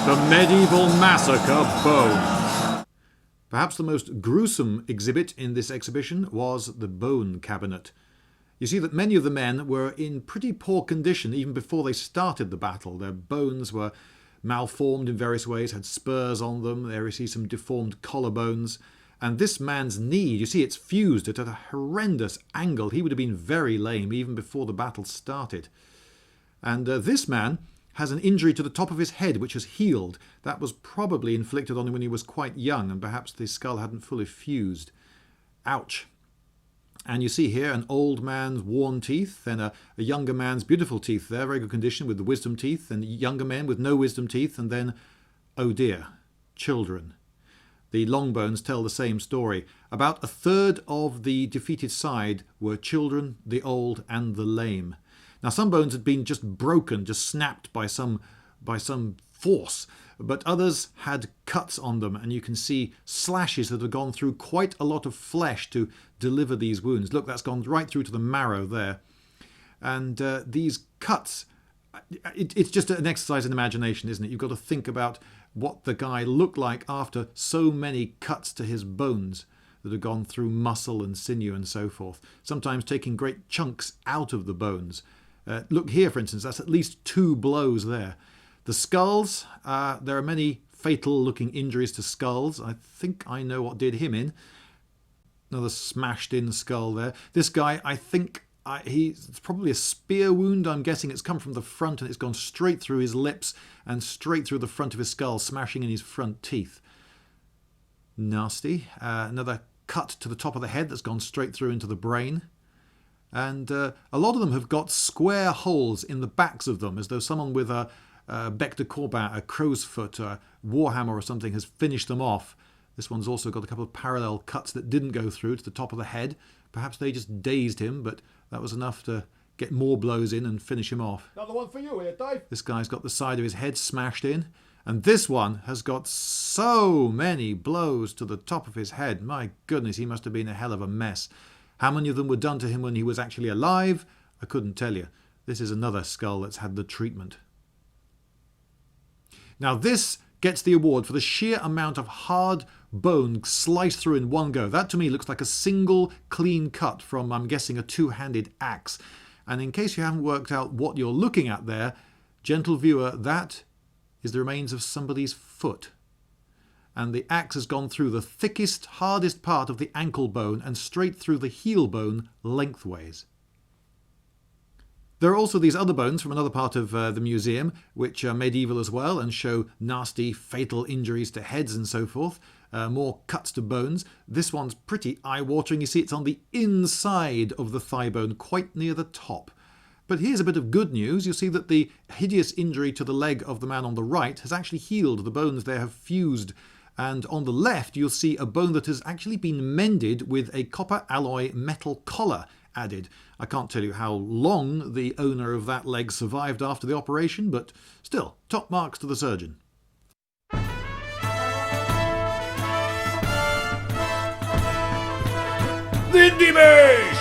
The medieval massacre bone. Perhaps the most gruesome exhibit in this exhibition was the bone cabinet. You see that many of the men were in pretty poor condition even before they started the battle. Their bones were malformed in various ways, had spurs on them. There you see some deformed collarbones. And this man's knee, you see it's fused at a horrendous angle. He would have been very lame even before the battle started. And this man has an injury to the top of his head which has healed. That was probably inflicted on him when he was quite young, and perhaps the skull hadn't fully fused. Ouch. And you see here an old man's worn teeth, then a younger man's beautiful teeth there, very good condition with the wisdom teeth, and younger men with no wisdom teeth, and then, oh dear, children. The long bones tell the same story. About a third of the defeated side were children, the old, and the lame. Now some bones had been just broken, just snapped by some force, but others had cuts on them, and you can see slashes that have gone through quite a lot of flesh to deliver these wounds. Look, that's gone right through to the marrow there. And these cuts, it's just an exercise in imagination, isn't it? You've got to think about what the guy looked like after so many cuts to his bones that have gone through muscle and sinew and so forth, sometimes taking great chunks out of the bones. Look here, for instance, that's at least 2 blows there. The skulls, there are many fatal-looking injuries to skulls. I think I know what did him in. Another smashed-in skull there. This guy, I think it's probably a spear wound. I'm guessing it's come from the front and it's gone straight through his lips and straight through the front of his skull, smashing in his front teeth. Nasty. Another cut to the top of the head that's gone straight through into the brain. And a lot of them have got square holes in the backs of them, as though someone with a bec de corbin, a crow's foot, a warhammer or something has finished them off. This one's also got a couple of parallel cuts that didn't go through to the top of the head. Perhaps they just dazed him, but that was enough to get more blows in and finish him off. Another one for you here, Dave. This guy's got the side of his head smashed in. And this one has got so many blows to the top of his head. My goodness, he must have been a hell of a mess. How many of them were done to him when he was actually alive? I couldn't tell you. This is another skull that's had the treatment. Now this gets the award for the sheer amount of hard bone sliced through in one go. That to me looks like a single clean cut from, I'm guessing, a 2-handed axe. And in case you haven't worked out what you're looking at there, gentle viewer, that is the remains of somebody's foot. And the axe has gone through the thickest, hardest part of the ankle bone and straight through the heel bone lengthways. There are also these other bones from another part of the museum, which are medieval as well and show nasty, fatal injuries to heads and so forth. More cuts to bones. This one's pretty eye-watering. You see it's on the inside of the thigh bone, quite near the top. But here's a bit of good news. You'll see that the hideous injury to the leg of the man on the right has actually healed. The bones there have fused. And on the left, you'll see a bone that has actually been mended with a copper alloy metal collar added. I can't tell you how long the owner of that leg survived after the operation, but still, top marks to the surgeon. Lindybeige!